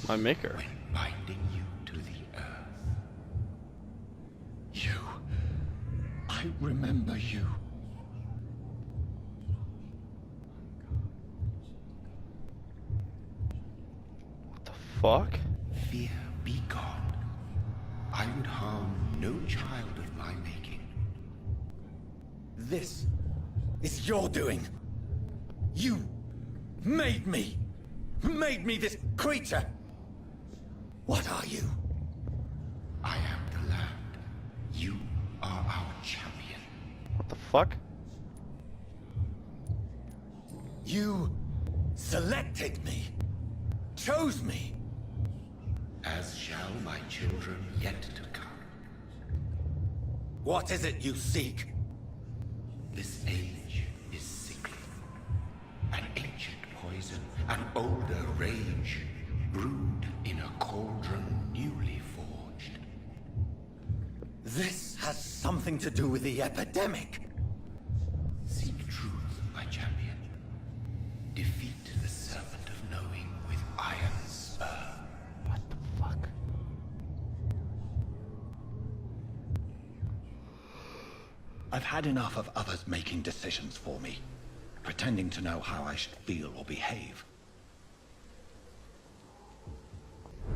My maker. When binding you to the earth. You. I remember you. What the fuck? Fear be gone. I would harm no child of my making. This is your doing. You made me this creature. What are you? I am the land. You are our champion. What the fuck? You selected me, chose me. As shall my children yet to come. What is it you seek? This age is sickly. An ancient poison, an older rage, brewed in a cauldron newly forged. This has something to do with the epidemic. Seek truth, my champion. Defeat the serpent of knowing with iron spur. What the fuck? I've had enough of others making decisions for me, pretending to know how I should feel or behave.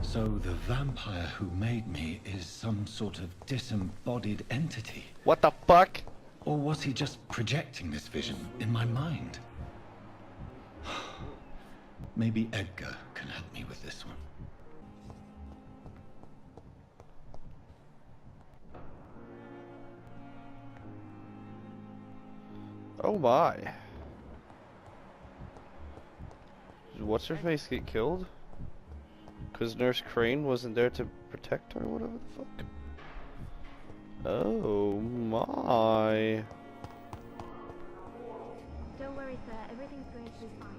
So the vampire who made me is some sort of disembodied entity? What the fuck? Or was he just projecting this vision in my mind? Maybe Edgar can help me with this one. Oh my. Did what's her face get killed? Because Nurse Crane wasn't there to protect her or whatever the fuck? Oh my. Don't worry, sir. Everything's going to be fine.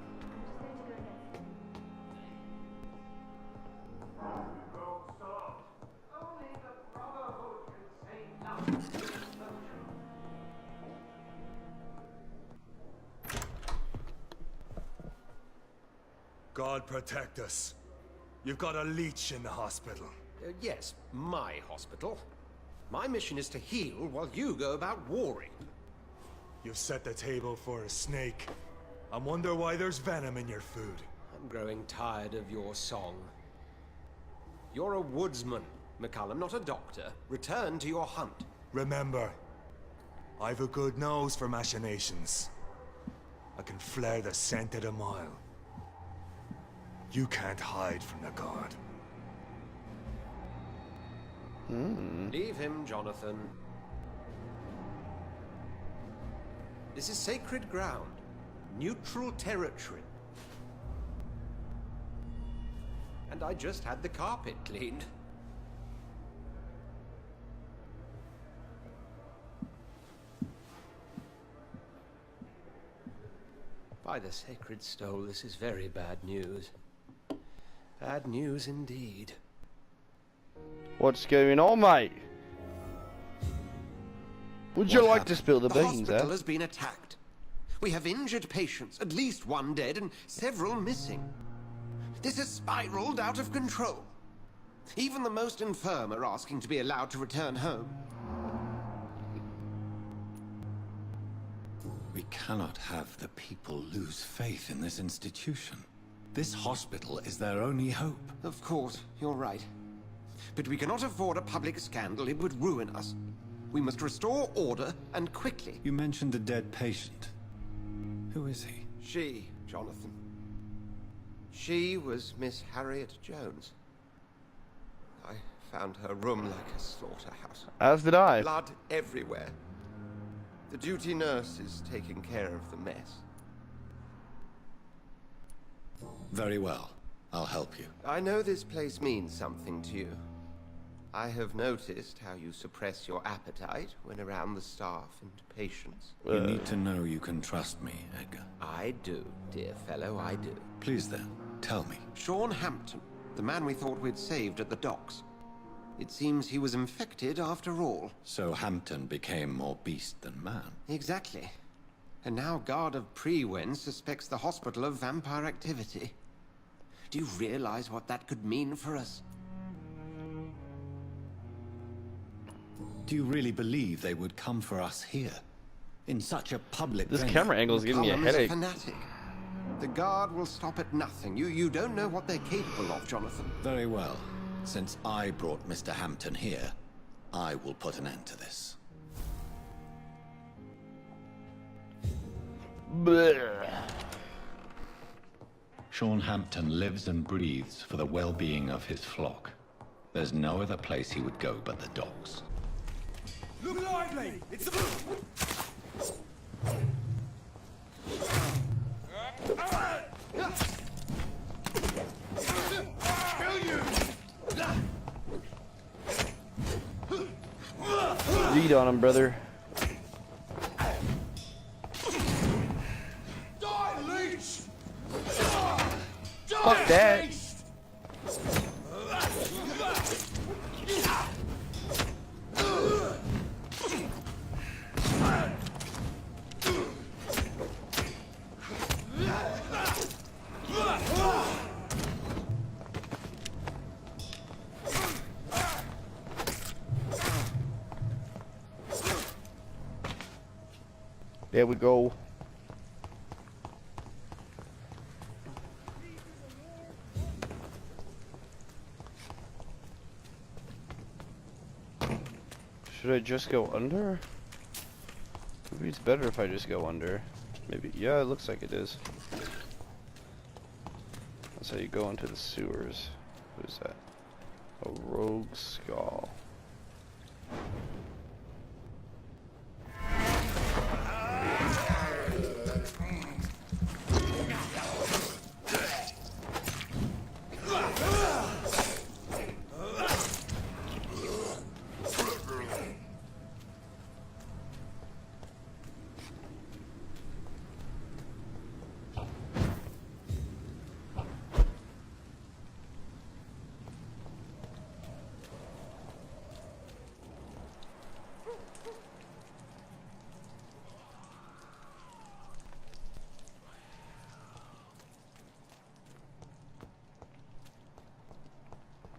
I'm just going to go and get... God protect us. You've got a leech in the hospital. Yes, my hospital. My mission is to heal while you go about warring. You've set the table for a snake. I wonder why there's venom in your food. I'm growing tired of your song. You're a woodsman, McCullum, not a doctor. Return to your hunt. Remember, I've a good nose for machinations. I can flare the scent at a mile. You can't hide from the god. Leave him, Jonathan. This is sacred ground. Neutral territory. And I just had the carpet cleaned. By the sacred stole, this is very bad news. Bad news indeed. What's going on, mate? Would you like to spill the beans, The hospital eh? has been attacked. We have injured patients, at least one dead and several missing. This has spiraled out of control. Even the most infirm are asking to be allowed to return home. We cannot have the people lose faith in this institution. This hospital is their only hope. Of course, you're right. But we cannot afford a public scandal. It would ruin us. We must restore order, and quickly. You mentioned a dead patient. Who is he? She, Jonathan. She was Miss Harriet Jones. I found her room like a slaughterhouse. As did I. Blood everywhere. The duty nurse is taking care of the mess. Very well. I'll help you. I know this place means something to you. I have noticed how you suppress your appetite when around the staff and patients. You need to know you can trust me, Edgar. I do, dear fellow, I do. Please then, tell me. Sean Hampton, the man we thought we'd saved at the docks. It seems he was infected after all. So Hampton became more beast than man. Exactly. And now Guard of Prewen suspects the hospital of vampire activity. Do you realize what that could mean for us? Do you really believe they would come for us here? In such a public This venue? camera angle is giving me a Column is headache. fanatic. The guard will stop at nothing. You don't know what they're capable of, Jonathan. Very well. Since I brought Mr. Hampton here, I will put an end to this. Blech. Sean Hampton lives and breathes for the well-being of his flock. There's no other place he would go but the docks. Look lively! It's the... Read on him, brother. Die, leech! Fuck that. There we go. Should I just go under? Maybe it's better if I just go under. Maybe, yeah, it looks like it is. That's how you go into the sewers. What is that? A rogue skull.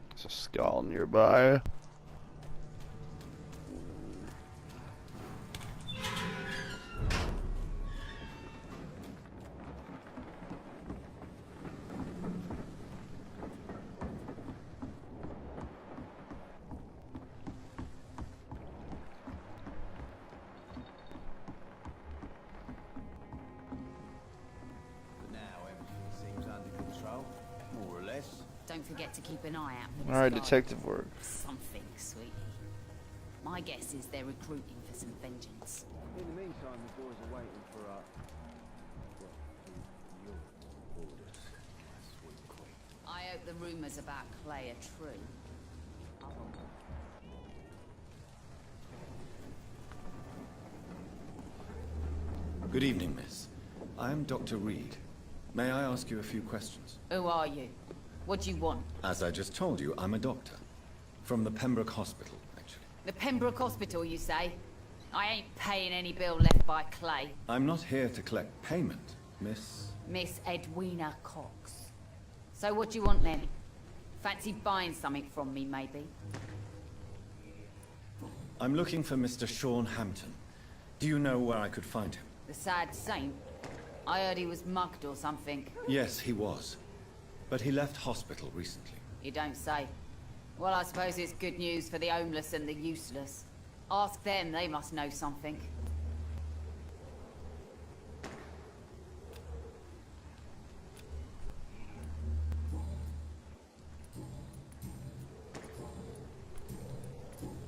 There's a skull nearby. Don't forget to keep an eye out for this Alright, guy. detective work. Something, sweetie. My guess is they're recruiting for some vengeance. In the meantime, the boys are waiting for our... your orders, my sweet queen. I hope the rumors about Clay are true. Good evening, miss. I am Dr. Reed. May I ask you a few questions? Who are you? What do you want? As I just told you, I'm a doctor. From the Pembroke Hospital, actually. The Pembroke Hospital, you say? I ain't paying any bill left by Clay. I'm not here to collect payment, miss. Miss Edwina Cox. So what do you want then? Fancy buying something from me, maybe? I'm looking for Mr. Sean Hampton. Do you know where I could find him? The sad saint? I heard he was mugged or something. Yes, he was. But he left hospital recently. You don't say. Well, I suppose it's good news for the homeless and the useless. Ask them, they must know something.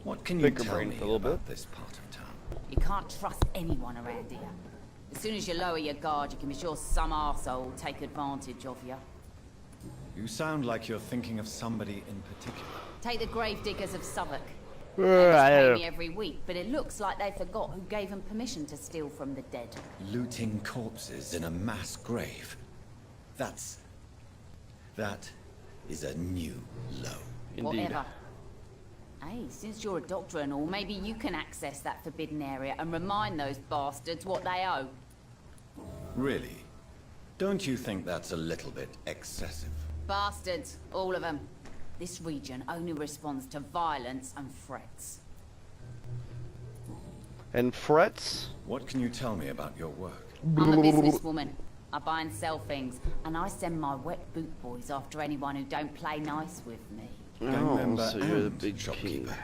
What can you Pick your tell brain me for a little about bit. this part of town? You can't trust anyone around here. As soon as you lower your guard, you can be sure some arsehole will take advantage of you. You sound like you're thinking of somebody in particular. Take the gravediggers of Southwark. I They pay don't me every week, but it looks like they forgot who gave them permission to steal from the dead. Looting corpses in a mass grave. That is a new low. Indeed. Whatever. Hey, since you're a doctor and all, maybe you can access that forbidden area and remind those bastards what they owe. Really? Don't you think that's a little bit excessive? Bastards, all of them. This region only responds to violence and threats. And frets? What can you tell me about your work? I'm a businesswoman. I buy and sell things, and I send my wet boot boys after anyone who don't play nice with me. Gang Oh, member so you're the and big shopkeeper. king.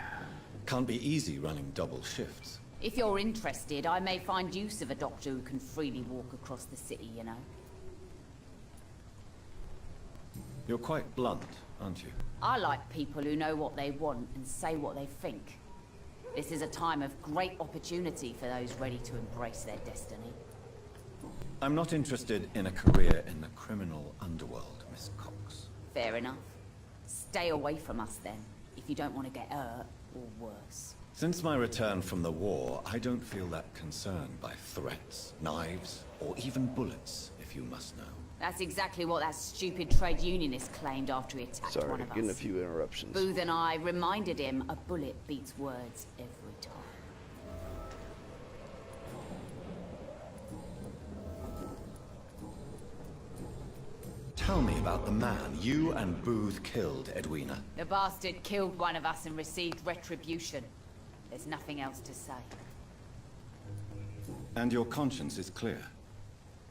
Can't be easy running double shifts. If you're interested, I may find use of a doctor who can freely walk across the city, you know. You're quite blunt, aren't you? I like people who know what they want and say what they think. This is a time of great opportunity for those ready to embrace their destiny. I'm not interested in a career in the criminal underworld, Miss Cox. Fair enough. Stay away from us then, if you don't want to get hurt or worse. Since my return from the war, I don't feel that concerned by threats, knives, or even bullets, if you must know. That's exactly what that stupid trade unionist claimed after he attacked Sorry, one of getting a us. few interruptions. Booth and I reminded him a bullet beats words every time. Tell me about the man you and Booth killed, Edwina. The bastard killed one of us and received retribution. There's nothing else to say. And your conscience is clear.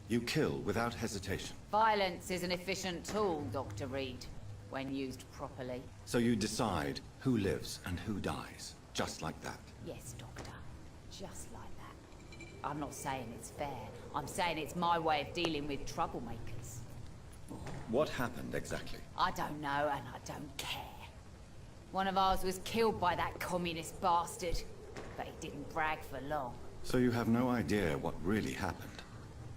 You kill without hesitation. Violence is an efficient tool, Dr. Reed, when used properly. So you decide who lives and who dies, just like that. Yes, Doctor. Just like that. I'm not saying it's fair. I'm saying it's my way of dealing with troublemakers. What happened exactly? I don't know, and I don't care. One of ours was killed by that communist bastard, but he didn't brag for long. So you have no idea what really happened,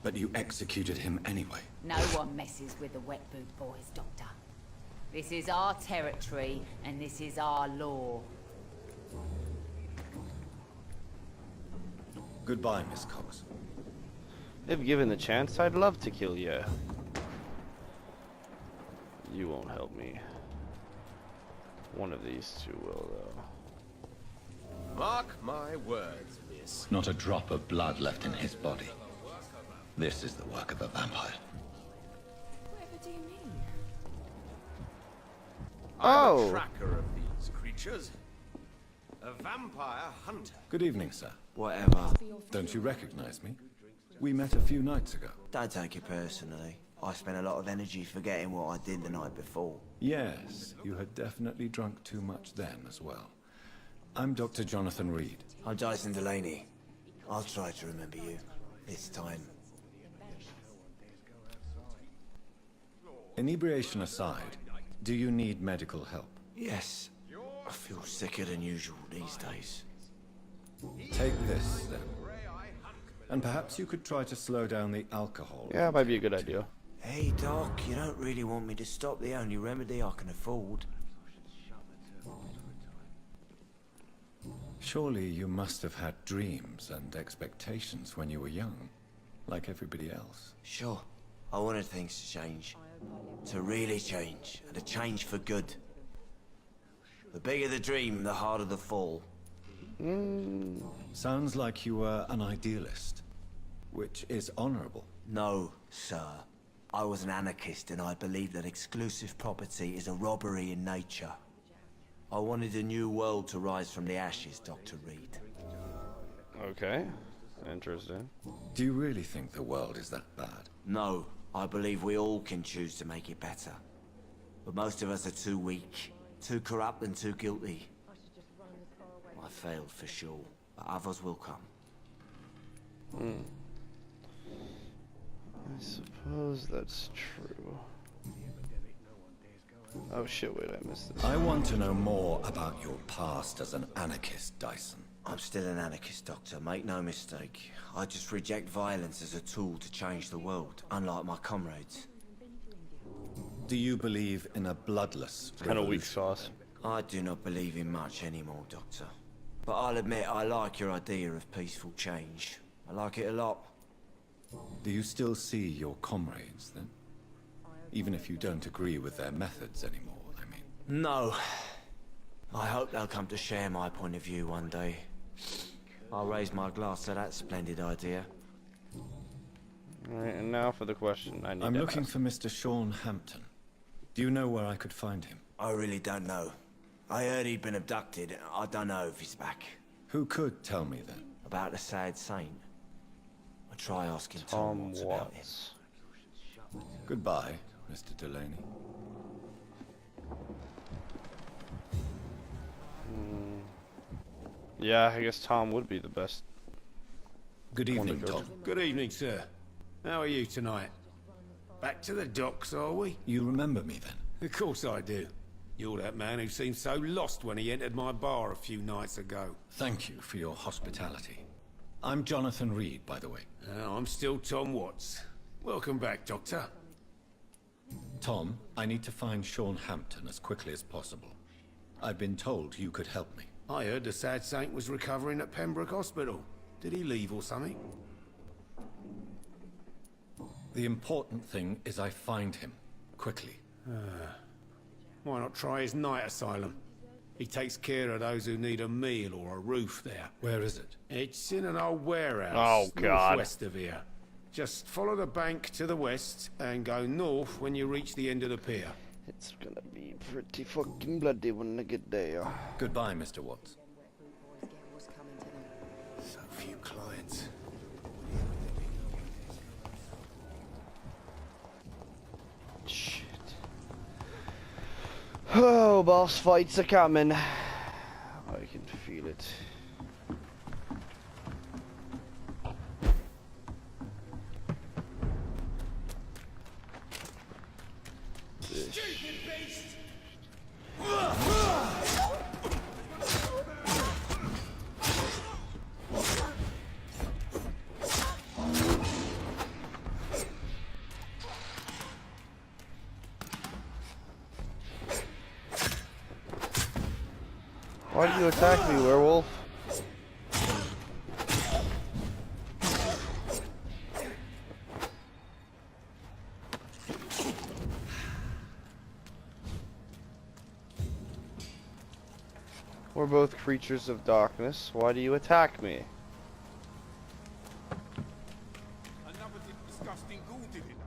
but you executed him anyway. No one messes with the wet boot boys, Doctor. This is our territory, and this is our law. Goodbye, Miss Cox. If given the chance, I'd love to kill you. You won't help me. One of these two will, though. Mark my words, miss. Not a drop of blood left in his body. This is the work of a vampire. Whatever do you mean? I'm Oh. a tracker of these creatures. A vampire hunter. Good evening, sir. Whatever. Don't you recognize me? We met a few nights ago. Don't take it personally. I spent a lot of energy forgetting what I did the night before. Yes, you had definitely drunk too much then as well. I'm Dr. Jonathan Reed. I'm Dyson Delaney. I'll try to remember you. This time. Inebriation aside, do you need medical help? Yes. I feel sicker than usual these days. Take this, then. And perhaps you could try to slow down the alcohol. Yeah, might be a good idea. Hey, Doc, you don't really want me to stop the only remedy I can afford. Surely you must have had dreams and expectations when you were young, like everybody else. Sure. I wanted things to change. To really change, and to change for good. The bigger the dream, the harder the fall. Sounds like you were an idealist, which is honorable. No, sir. I was an anarchist and I believed that exclusive property is a robbery in nature. I wanted a new world to rise from the ashes, Dr. Reed. Okay. Interesting. Do you really think the world is that bad? No, I believe we all can choose to make it better. But most of us are too weak, too corrupt and too guilty. I failed for sure, but others will come. I suppose that's true. Oh shit, wait, I missed this. I want to know more about your past as an anarchist, Dyson. I'm still an anarchist, Doctor, make no mistake. I just reject violence as a tool to change the world, unlike my comrades. Do you believe in a bloodless Kind of weak revolution? sauce. I do not believe in much anymore, Doctor. But I'll admit I like your idea of peaceful change. I like it a lot. Do you still see your comrades, then? Even if you don't agree with their methods anymore, I mean. No. I hope they'll come to share my point of view one day. I'll raise my glass to that splendid idea. Alright, and now for the question I need I'm to looking ask. for Mr. Sean Hampton. Do you know where I could find him? I really don't know. I heard he'd been abducted. I don't know if he's back. Who could tell me then? About the sad saint. I'll try asking Tom Watts about it. Goodbye, Mr. Delaney. Yeah, I guess Tom would be the best. Good evening, Tom. Good evening, sir. How are you tonight? Back to the docks, are we? You remember me then? Of course I do. You're that man who seemed so lost when he entered my bar a few nights ago. Thank you for your hospitality. I'm Jonathan Reed, by the way. I'm still Tom Watts. Welcome back, Doctor. Tom, I need to find Sean Hampton as quickly as possible. I've been told you could help me. I heard the sad saint was recovering at Pembroke Hospital. Did he leave or something? The important thing is I find him. Quickly. Why not try his night asylum? He takes care of those who need a meal or a roof there. Where is it? It's in an old warehouse. Oh, God. Northwest of here. Just follow the bank to the west and go north when you reach the end of the pier. It's gonna be pretty fucking bloody when I get there. Goodbye, Mr. Watts. So few clients. Shit. Oh, boss fights are coming. I can feel it. Why do you attack me, werewolf? We're both creatures of darkness. Why do you attack me? Another disgusting ghoul did it.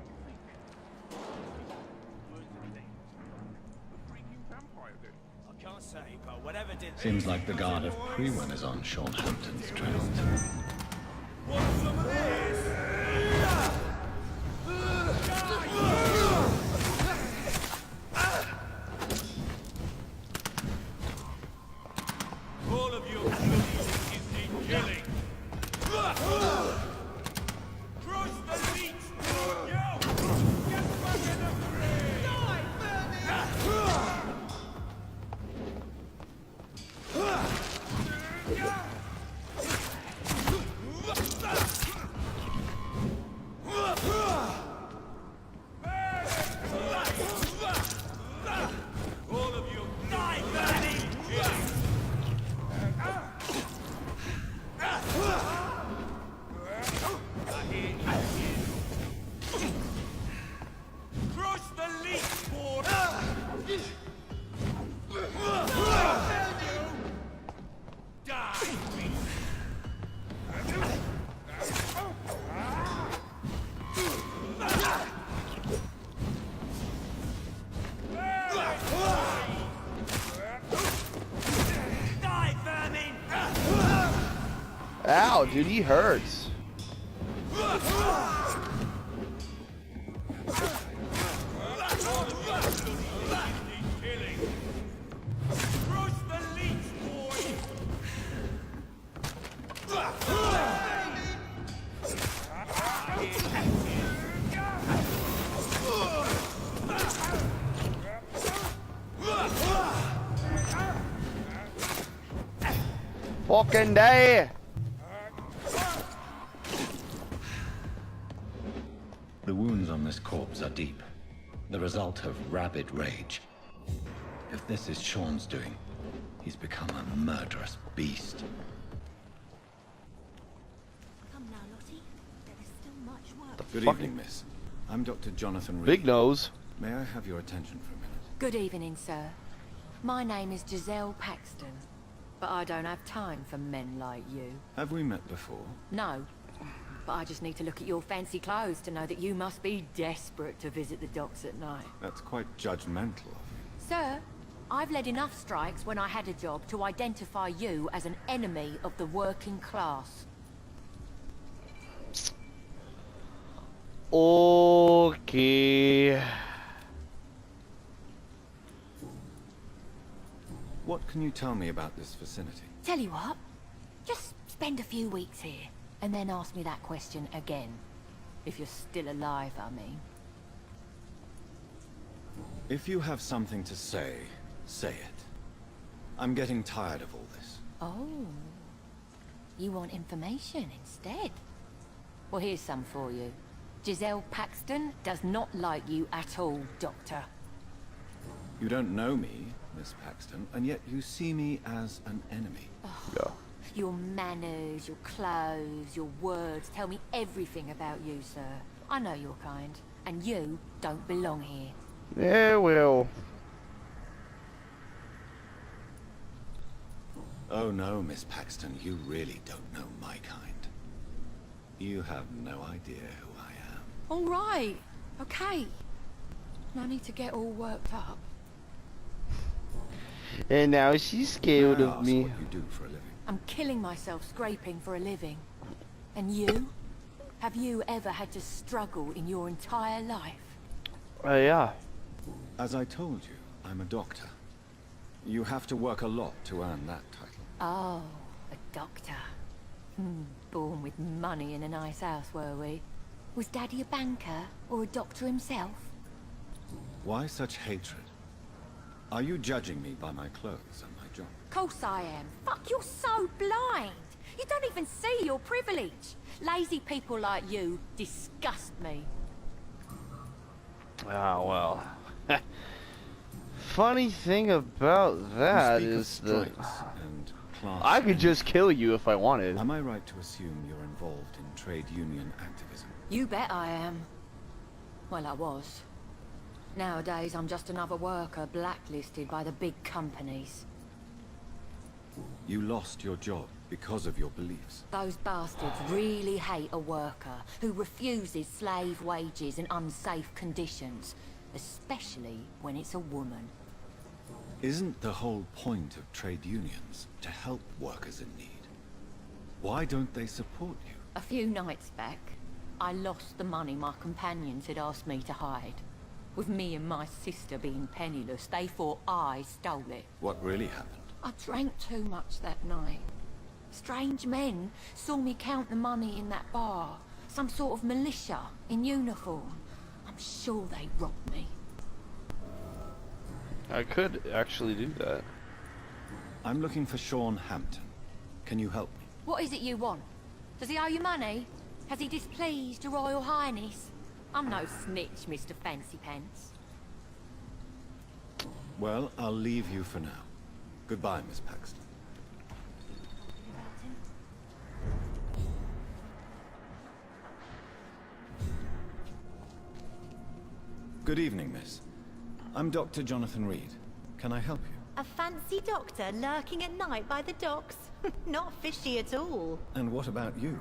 I can't say, but whatever did... Seems like the guard of Priwen is on Sean Hampton's trail. Want some of this? All of your abilities need killing. Crush the leech! Yo! Get back in the fray! Die, all of you die, Bernie! Crush the leech, board! Die! Die, vermin! Ow, dude, he hurts. Crush the leech, boy! Fucking day. The wounds on this corpse are deep. The result of rabid rage. If this is Sean's doing, he's become a murderous beast. Come now, Lottie. There is still much work. Good Fucking evening, miss. I'm Dr. Jonathan Reed. big nose. May I have your attention for a minute? Good evening, sir. My name is Giselle Paxton, but I don't have time for men like you. Have we met before? No, but I just need to look at your fancy clothes to know that you must be desperate to visit the docks at night. That's quite judgmental of you. Sir, I've led enough strikes when I had a job to identify you as an enemy of the working class. Okay. What can you tell me about this vicinity? Tell you what, just spend a few weeks here, and then ask me that question again. If you're still alive, I mean. If you have something to say, say it. I'm getting tired of all this. Oh. You want information instead? Well, here's some for you. Giselle Paxton does not like you at all, Doctor. You don't know me, Miss Paxton, and yet you see me as an enemy. Yeah. Your manners, your clothes, your words tell me everything about you, sir. I know your kind, and you don't belong here. Yeah, well. Oh no, Miss Paxton, you really don't know my kind. You have no idea who I am. All right, okay. No need to get all worked up. And now she's scared of me. What you do for a living? I'm killing myself scraping for a living. And you? Have you ever had to struggle in your entire life? Yeah. As I told you, I'm a doctor. You have to work a lot to earn that title. Oh, a doctor. Born with money in a nice house, were we? Was Daddy a banker or a doctor himself? Why such hatred? Are you judging me by my clothes and my job? Course I am. Fuck, you're so blind. You don't even see your privilege. Lazy people like you disgust me. Ah, well. Funny thing about that is that and class I could just kill you if I wanted. Am I right to assume you're involved in trade union activism? You bet I am. Well, I was. Nowadays, I'm just another worker blacklisted by the big companies. You lost your job because of your beliefs. Those bastards really hate a worker who refuses slave wages and unsafe conditions, especially when it's a woman. Isn't the whole point of trade unions to help workers in need? Why don't they support you? A few nights back, I lost the money my companions had asked me to hide. With me and my sister being penniless, they thought I stole it. What really happened? I drank too much that night. Strange men saw me count the money in that bar. Some sort of militia in uniform. I'm sure they robbed me. I could actually do that. I'm looking for Sean Hampton. Can you help me? What is it you want? Does he owe you money? Has he displeased your Royal Highness? I'm no snitch, Mr. Fancy Pants. Well, I'll leave you for now. Goodbye, Miss Paxton. Good evening, miss. I'm Dr. Jonathan Reed. Can I help you? A fancy doctor lurking at night by the docks? Not fishy at all. And what about you?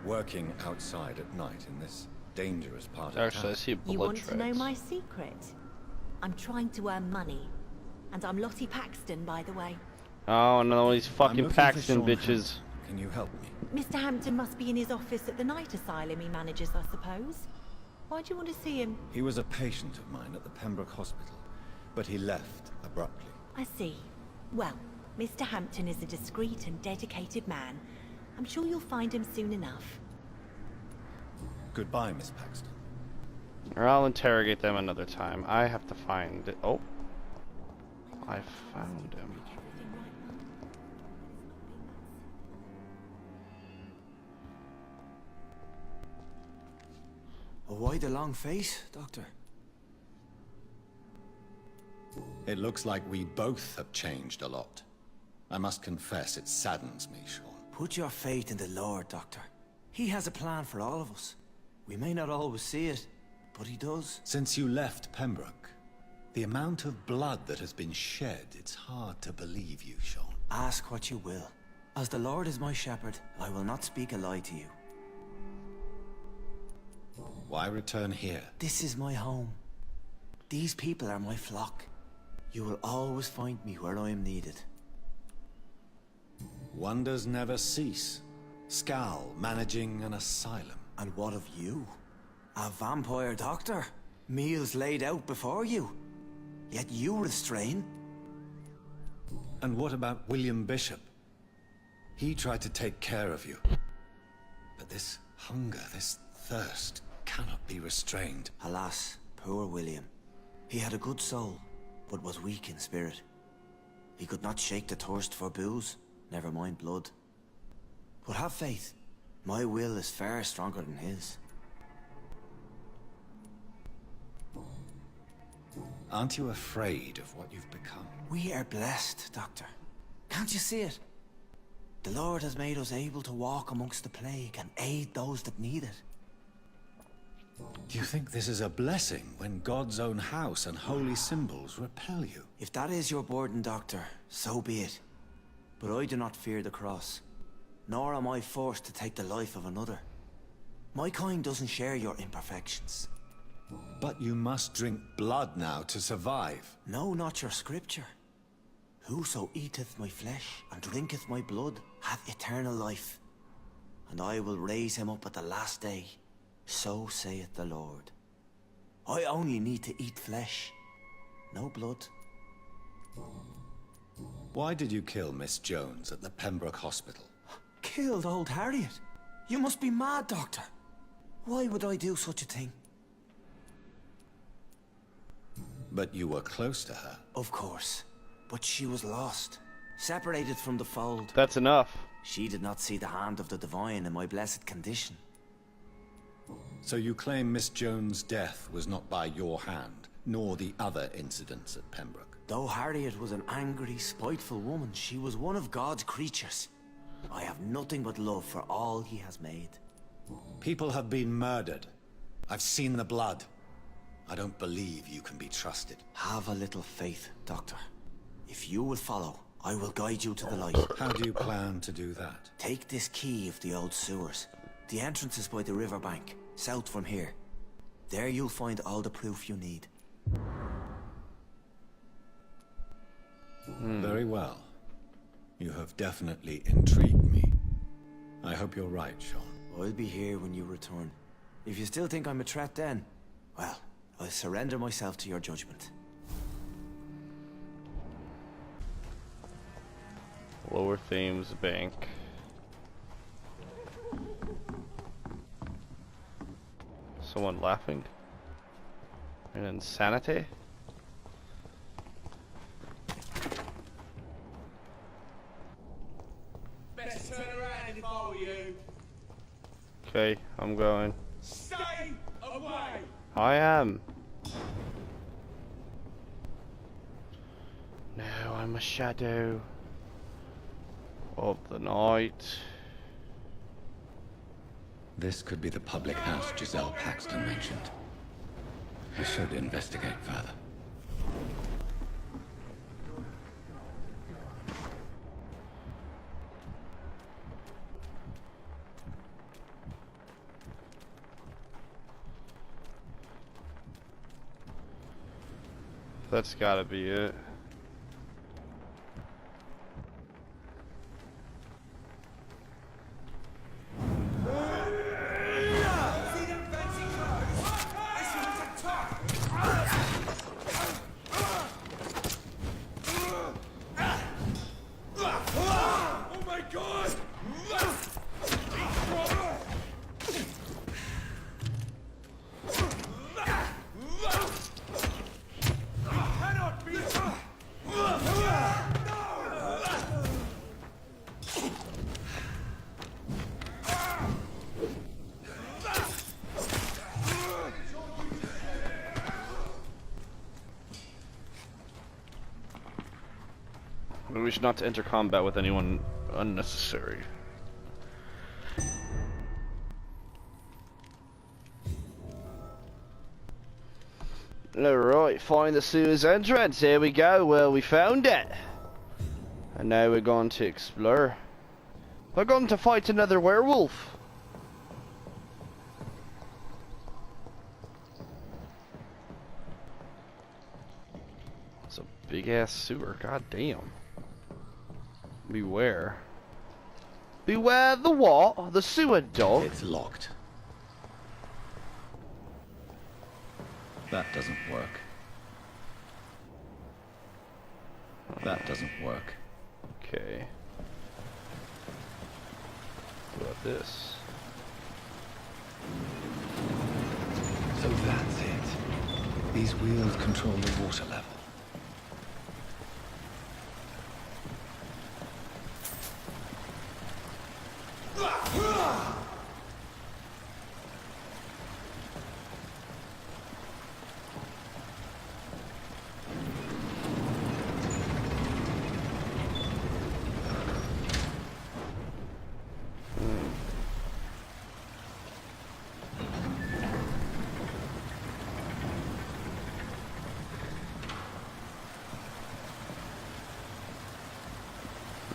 Working outside at night in this dangerous part of Actually, town. I see blood You want tracks. to know my secret? I'm trying to earn money. And I'm Lottie Paxton, by the way. Oh no, these I'm fucking looking for Paxton Sean bitches. Hampton. Can you help me? Mr. Hampton must be in his office at the night asylum he manages, I suppose. Why do you want to see him? He was a patient of mine at the Pembroke Hospital, but he left abruptly. I see. Well, Mr. Hampton is a discreet and dedicated man. I'm sure you'll find him soon enough. Goodbye, Miss Paxton. Or I'll interrogate them another time. I have to find it. Oh. I found him. Why the long face, Doctor? It looks like we both have changed a lot. I must confess, it saddens me, Sean. Put your faith in the Lord, Doctor. He has a plan for all of us. We may not always see it, but he does. Since you left Pembroke, the amount of blood that has been shed, it's hard to believe you, Sean. Ask what you will. As the Lord is my shepherd, I will not speak a lie to you. Why return here? This is my home. These people are my flock. You will always find me where I am needed. Wonders never cease. Skal managing an asylum. And what of you? A vampire doctor? Meals laid out before you. Yet you restrain. And what about William Bishop? He tried to take care of you. But this hunger, this thirst, cannot be restrained. Alas, poor William. He had a good soul, but was weak in spirit. He could not shake the thirst for booze, never mind blood. But have faith. My will is far stronger than his. Aren't you afraid of what you've become? We are blessed, Doctor. Can't you see it? The Lord has made us able to walk amongst the plague and aid those that need it. Do you think this is a blessing when God's own house and holy symbols repel you? If that is your burden, Doctor, so be it. But I do not fear the cross, nor am I forced to take the life of another. My kind doesn't share your imperfections. But you must drink blood now to survive. No, not your scripture. Whoso eateth my flesh and drinketh my blood hath eternal life, and I will raise him up at the last day. So saith the Lord. I only need to eat flesh, no blood. Why did you kill Miss Jones at the Pembroke Hospital? Killed old Harriet? You must be mad, Doctor. Why would I do such a thing? But you were close to her. Of course. But she was lost. Separated from the fold. That's enough. She did not see the hand of the divine in my blessed condition. So you claim Miss Jones' death was not by your hand, nor the other incidents at Pembroke? Though Harriet was an angry, spiteful woman, she was one of God's creatures. I have nothing but love for all he has made. People have been murdered. I've seen the blood. I don't believe you can be trusted. Have a little faith, Doctor. If you will follow, I will guide you to the light. How do you plan to do that? Take this key of the old sewers. The entrance is by the riverbank, south from here. There you'll find all the proof you need. Very well. You have definitely intrigued me. I hope you're right, Sean. I'll be here when you return. If you still think I'm a threat then, well, I'll surrender myself to your judgment. Lower Thames Bank. Someone laughing? An insanity? Best turn around if I were you. Okay, I'm going. Stay away! I am. No, I'm a shadow of the night. This could be the public house Giselle Paxton mentioned. I should investigate further. That's gotta be it. We wish not to enter combat with anyone unnecessary. Alright, find the sewers entrance. Here we go. Well, we found it. And now we're going to explore. We're going to fight another werewolf. It's a big ass sewer, god damn. Beware. Beware the what? The sewer dog? It's locked. That doesn't work. That doesn't work. Okay. What about this? So that's it. These wheels control the water level.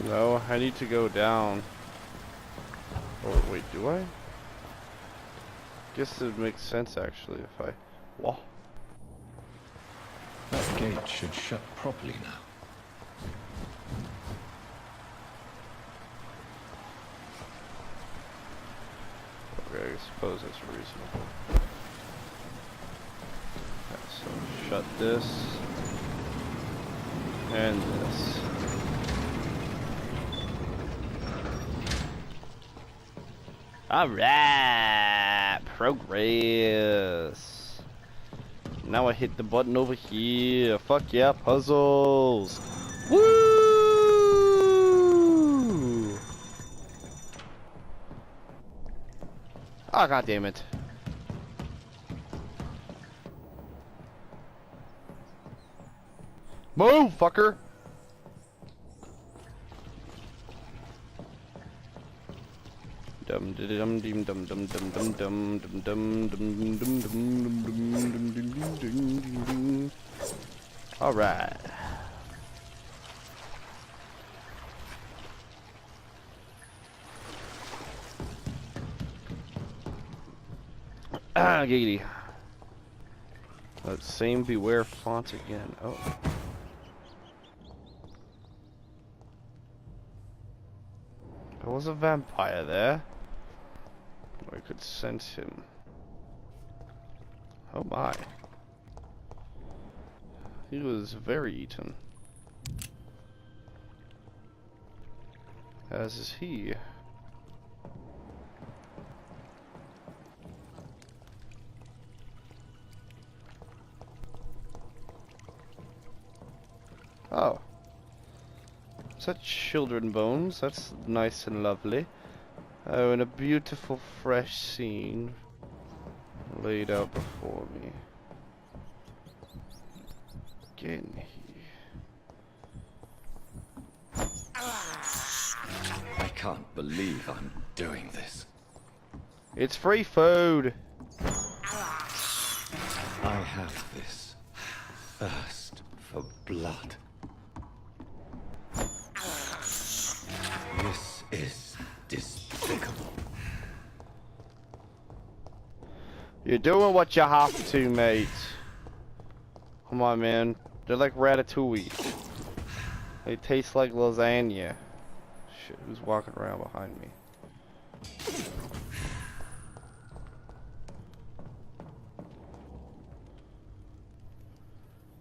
No, I need to go down. Oh, wait, do I? Guess it makes sense actually if I... Whoa. That gate should shut properly now. Okay, I suppose that's reasonable. Okay, so shut this. And this. Alright, progress. Now I hit the button over here. Fuck yeah, puzzles. Woo! Oh, god damn it. Move, fucker. Dum dum dum dum dum dum dum dum dum dum dum dum dum dum. All right. Ah, giggity. That same beware font again. Oh. There was a vampire there. I could sense him. Oh my. He was very eaten. As is he. Oh. Is that children bones? That's nice and lovely. Oh, and a beautiful fresh scene laid out before me. Get in here. I can't believe I'm doing this. It's free food. I have this thirst for blood. This is despicable. You're doing what you have to, mate. Come on, man. They're like ratatouille. They taste like lasagna. Shit, who's walking around behind me?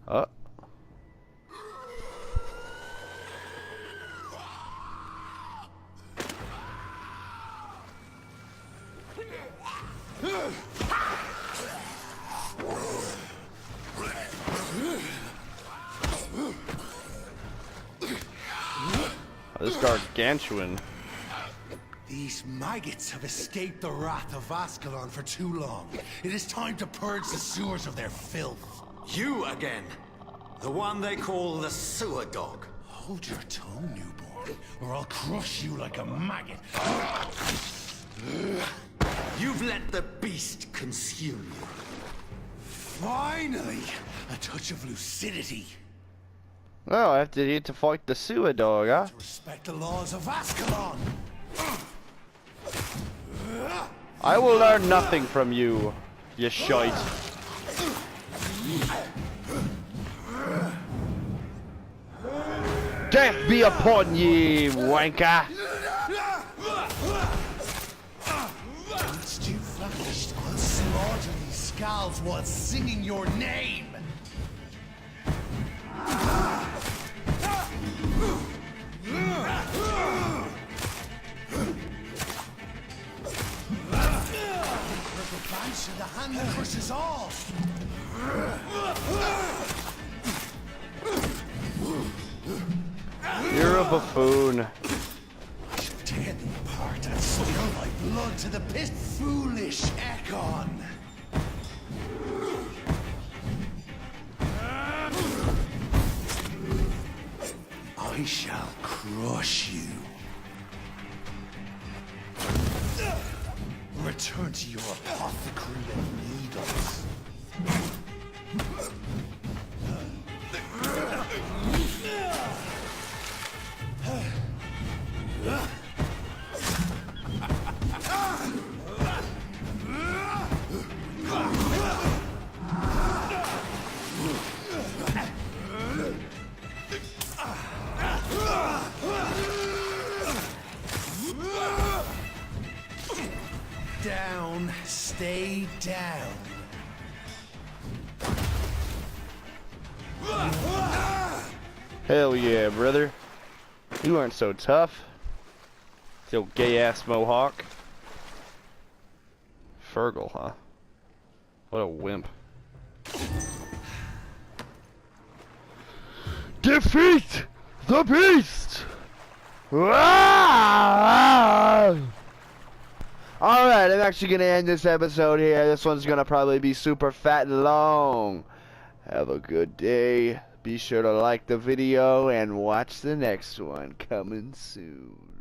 Oh. This gargantuan. These maggots have escaped the wrath of Ascalon for too long. It is time to purge the sewers of their filth. You again. The one they call the sewer dog. Hold your tongue, newborn, or I'll crush you like a maggot. You've let the beast consume you. Finally, a touch of lucidity. Oh, I have to need to fight the sewer dog, huh? Respect the laws of Ascalon. I will learn nothing from you, you shite. Death be upon ye, wanker! It's too flashed. I'll slaughter these skulls while singing your name. The hand that crushes all. You're a buffoon. I should tear thee apart and spill my blood to the pit. Foolish Ekon. I shall crush you. Return to your apothecary of needles. Down, stay down. Hell yeah, brother. You aren't so tough. Still gay ass mohawk. FERGAL, huh? What a wimp. Defeat the beast! Ah! Alright, I'm actually going to end this episode here. This one's going to probably be super fat and long. Have a good day. Be sure to like the video and watch the next one coming soon.